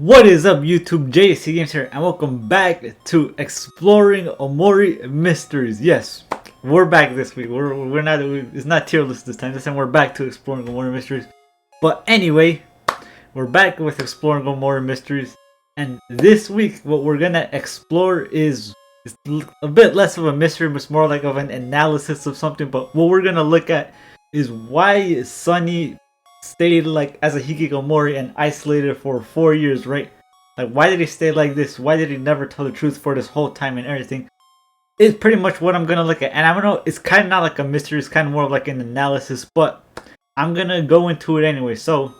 What is up, YouTube? JC Games here, and welcome back to Exploring Omori Mysteries. Yes, we're back this week. It's not tier list this time. This time we're back to Exploring Omori Mysteries. But anyway, we're back with Exploring Omori Mysteries, and this week what we're gonna explore is a bit less of a mystery, but it's more like of an analysis of something. But what we're gonna look at is why Sunny stayed like as a hikikomori and isolated for 4 years, right? Like, why did he stay like this? Why did he never tell the truth for this whole time and everything? It's pretty much what I'm gonna look at. And I don't know, it's kind of not like a mystery, it's kind of more of like an analysis, but I'm gonna go into it anyway. So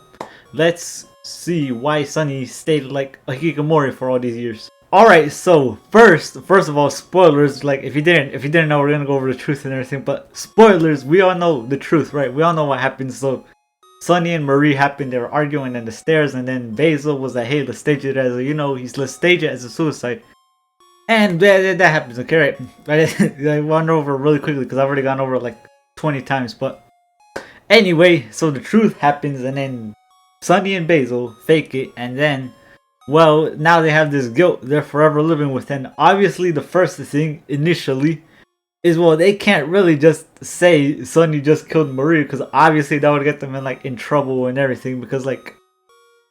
let's see why Sunny stayed like a hikikomori for all these years. Alright, so first of all, spoilers. Like, if you didn't know, we're gonna go over the truth and everything, but spoilers, we all know the truth, right? We all know what happened. So Sunny and Marie happened, they were arguing in the stairs, and then Basil was like, hey, let's stage it as let's stage it as a suicide. And that happens, okay, right? I went over really quickly because I've already gone over it like 20 times, but anyway, so the truth happens, and then Sunny and Basil fake it, and then, well, now they have this guilt they're forever living with. And obviously the first thing initially is, well, they can't really just say Sunny just killed Marie, because obviously that would get them in trouble and everything. Because, like,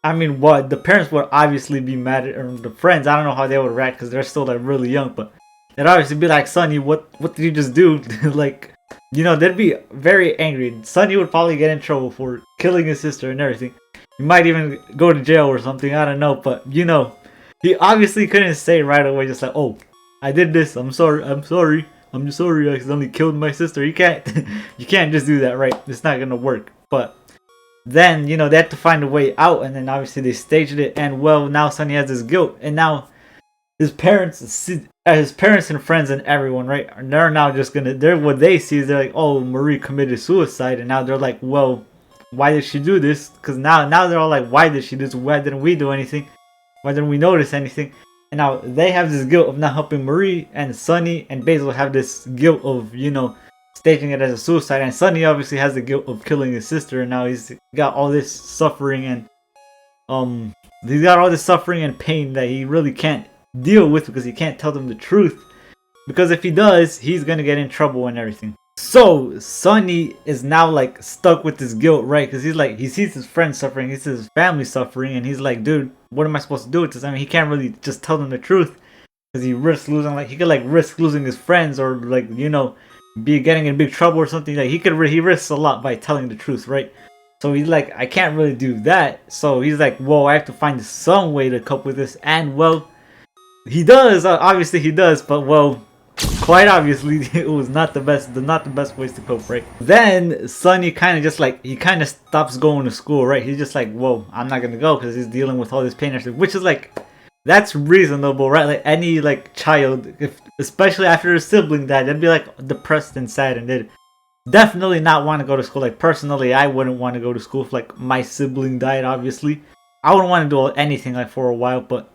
I mean, what the parents would obviously be mad at, or the friends, I don't know how they would react because they're still like really young, but they'd obviously be like, Sunny, what did you just do? Like, they'd be very angry. Sunny would probably get in trouble for killing his sister and everything. He might even go to jail or something, I don't know. But he obviously couldn't say right away, just like, oh, I did this, I'm sorry, I'm just sorry, I accidentally killed my sister. You can't you can't just do that, right? It's not gonna work. But then, they had to find a way out, and then obviously they staged it, and well, now Sunny has this guilt, and now his parents and friends and everyone, right? They're now just what they see is they're like, oh, Marie committed suicide, and now they're like, well, why did she do this? Because now they're all like, why did she do this? Why didn't we do anything? Why didn't we notice anything? And now they have this guilt of not helping Marie, and Sunny and Basil have this guilt of, staging it as a suicide. And Sunny obviously has the guilt of killing his sister, and now he's got all this suffering and pain that he really can't deal with, because he can't tell them the truth. Because if he does, he's gonna get in trouble and everything. So Sunny is now like stuck with this guilt, right? Because he sees his friends suffering, he sees his family suffering, and he's like, dude, what am I supposed to do with this? I mean, he can't really just tell them the truth, because he risks losing, he could risk losing his friends, or be getting in big trouble or something. Like, he risks a lot by telling the truth, right? So he's like, I can't really do that. So he's like, whoa, I have to find some way to cope with this. And well, he does. Obviously he does, but well, quite obviously it was not the best ways to cope, right? Then Sunny kind of stops going to school, right? He's just like, whoa, I'm not gonna go, because he's dealing with all this pain and everything, which is like, that's reasonable, right? Like, any child, especially after their sibling died, they'd be depressed and sad, and they'd definitely not want to go to school. Like, personally, I wouldn't want to go to school if my sibling died. Obviously, I wouldn't want to do anything for a while, but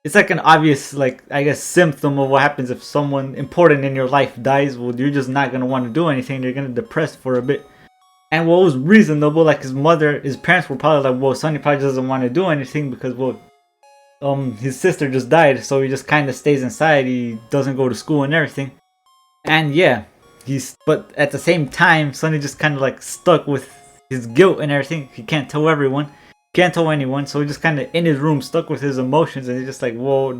it's an obvious, I guess, symptom of what happens if someone important in your life dies. Well, you're just not gonna want to do anything. You're gonna depress for a bit. And what was reasonable, his parents were probably like, well, Sunny probably doesn't want to do anything because, well, his sister just died, so he just kind of stays inside. He doesn't go to school and everything. And yeah, but at the same time, Sunny just kind of stuck with his guilt and everything. He can't tell everyone. Can't tell anyone, so he's just kind of in his room, stuck with his emotions, and he's just like, whoa,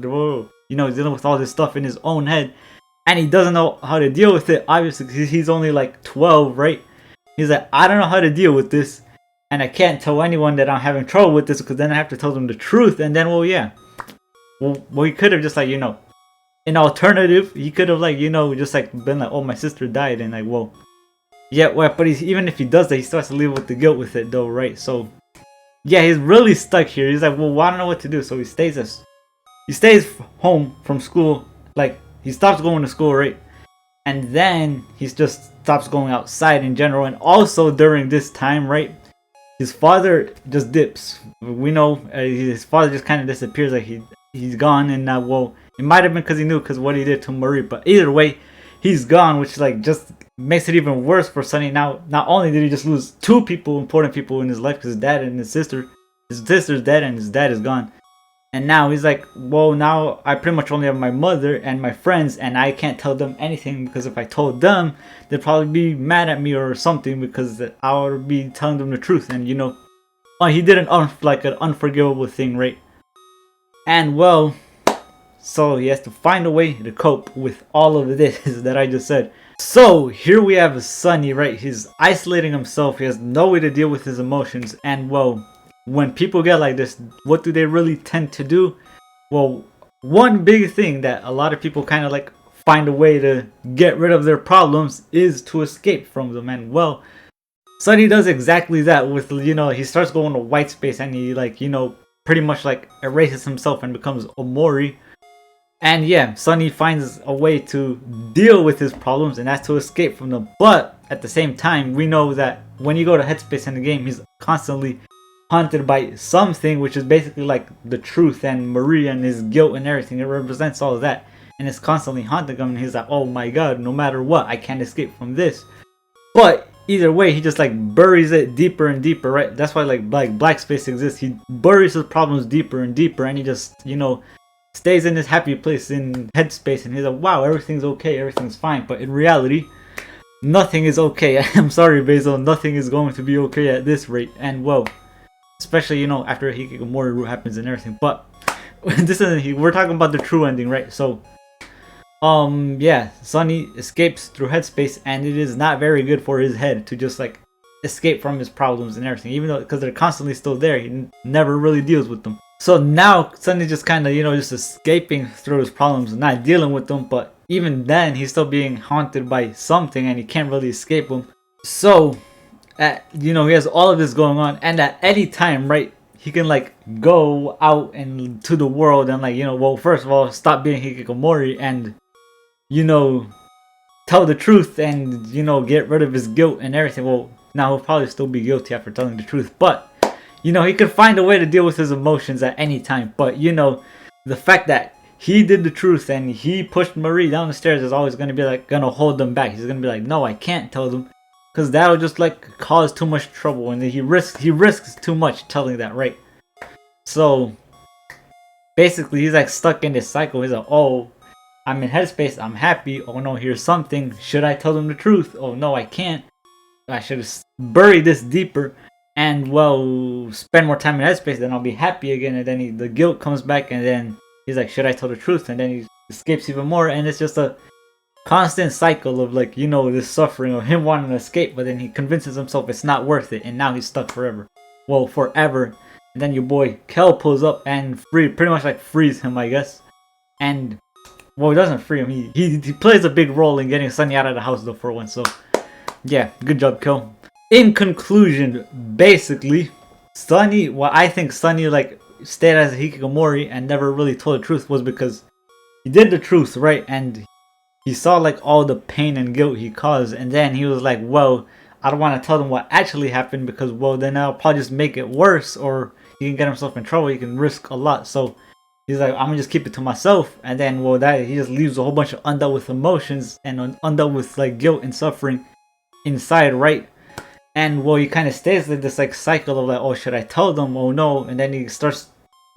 he's dealing with all this stuff in his own head, and he doesn't know how to deal with it, obviously, because he's only 12, right? He's like, I don't know how to deal with this, and I can't tell anyone that I'm having trouble with this, because then I have to tell them the truth. And then, well, yeah, well, he could have just an alternative, he could have just been like, oh, my sister died, and well, yeah, well, but even if he does that, he still has to live with the guilt with it, though, right? So yeah, he's really stuck here. He's like, well, I don't know what to do. So he stays home from school. He stops going to school, right? And then he just stops going outside in general. And also during this time, right, his father just dips. We know his father just kind of disappears. He's gone. And now, well, it might have been because he knew because what he did to Marie. But either way, he's gone, which just makes it even worse for Sunny. Now, not only did he just lose two important people in his life, because his dad and his sister. His sister's dead and his dad is gone. And now he's like, well, now I pretty much only have my mother and my friends, and I can't tell them anything because if I told them, they'd probably be mad at me or something because I would be telling them the truth. And you know, he did an unforgivable thing, right? And well, so he has to find a way to cope with all of this that I just said. So here we have Sunny, right? He's isolating himself. He has no way to deal with his emotions. And well, when people get like this, what do they really tend to do? Well, one big thing that a lot of people kind of like find a way to get rid of their problems is to escape from them. And well, Sunny does exactly that with, you know, he starts going to white space and he like, you know, pretty much like erases himself and becomes Omori. And yeah, Sunny finds a way to deal with his problems, and that's to escape from them. But at the same time, we know that when you go to headspace in the game, he's constantly haunted by something, which is basically like the truth and Maria and his guilt and everything. It represents all of that, and it's constantly haunting him. And he's like, oh my god, no matter what, I can't escape from this. But either way, he just like buries it deeper and deeper, right? That's why like black space exists. He buries his problems deeper and deeper, and he just, you know, stays in this happy place in headspace, and he's like, wow, everything's okay, everything's fine. But in reality, nothing is okay. I'm sorry, Basil, nothing is going to be okay at this rate. And well, especially, you know, after Hikikomori route happens and everything. But this isn't, we're talking about the true ending, right? So yeah, Sunny escapes through headspace, and it is not very good for his head to just like escape from his problems and everything, even though because they're constantly still there, he never really deals with them. So now Sunny just kind of, you know, just escaping through his problems and not dealing with them, but even then he's still being haunted by something and he can't really escape them. So you know, he has all of this going on, and at any time, right, he can like go out and to the world and like, you know, well, first of all, stop being Hikikomori and, you know, tell the truth and, you know, get rid of his guilt and everything. Well, now he'll probably still be guilty after telling the truth, but you know, he could find a way to deal with his emotions at any time. But you know, the fact that he did the truth and he pushed Marie down the stairs is always going to be like gonna hold them back. He's going to be like, no, I can't tell them, because that'll just like cause too much trouble, and he risks too much telling that, right? So basically he's like stuck in this cycle. He's like, oh, I'm in headspace, I'm happy, oh no, here's something, should I tell them the truth? Oh no, I can't, I should bury this deeper and well, spend more time in headspace, then I'll be happy again. And then the guilt comes back, and then he's like, should I tell the truth? And then he escapes even more, and it's just a constant cycle of like, you know, this suffering of him wanting to escape, but then he convinces himself it's not worth it, and now he's stuck forever. Well, forever. And then your boy Kel pulls up and pretty much like frees him, I guess. And well, he doesn't free him. He plays a big role in getting Sunny out of the house though for once. So yeah, good job, Kel. In conclusion, basically, Sunny, well, I think Sunny like stayed as a Hikikomori and never really told the truth was because he did the truth, right? And he saw like all the pain and guilt he caused, and then he was like, well, I don't want to tell them what actually happened because, well, then I'll probably just make it worse, or he can get himself in trouble, he can risk a lot. So he's like, I'm gonna just keep it to myself. And then, well, that he just leaves a whole bunch of undealt with emotions and undealt with like guilt and suffering inside, right? And well, he kind of stays in this like cycle of like, oh, should I tell them? Oh no. And then he starts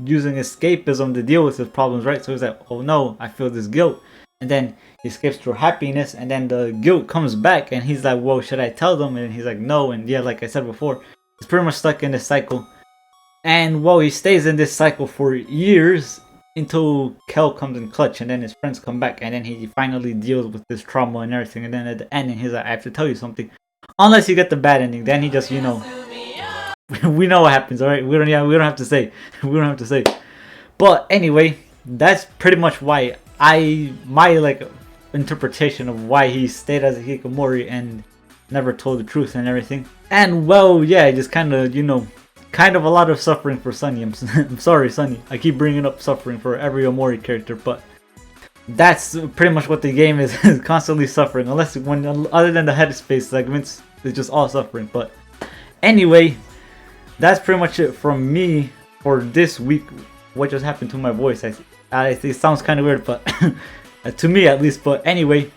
using escapism to deal with his problems, right? So he's like, oh no, I feel this guilt. And then he escapes through happiness, and then the guilt comes back, and he's like, whoa, should I tell them? And he's like, no. And yeah, like I said before, he's pretty much stuck in this cycle. And well, he stays in this cycle for years until Kel comes in clutch, and then his friends come back, and then he finally deals with this trauma and everything. And then at the ending, he's like, I have to tell you something. Unless you get the bad ending, then he just, you know, we know what happens, alright? We don't have to say. We don't have to say. But anyway, that's pretty much why my like interpretation of why he stayed as a Hikikomori and never told the truth and everything. And well, yeah, just kind of, you know, kind of a lot of suffering for Sunny. I'm sorry, Sunny. I keep bringing up suffering for every Omori character, but that's pretty much what the game is, is constantly suffering. Unless when other than the headspace segments, it's just all suffering. But anyway, that's pretty much it from me for this week. What just happened to my voice? It sounds kind of weird, but to me at least. But anyway,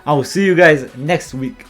I will see you guys next week.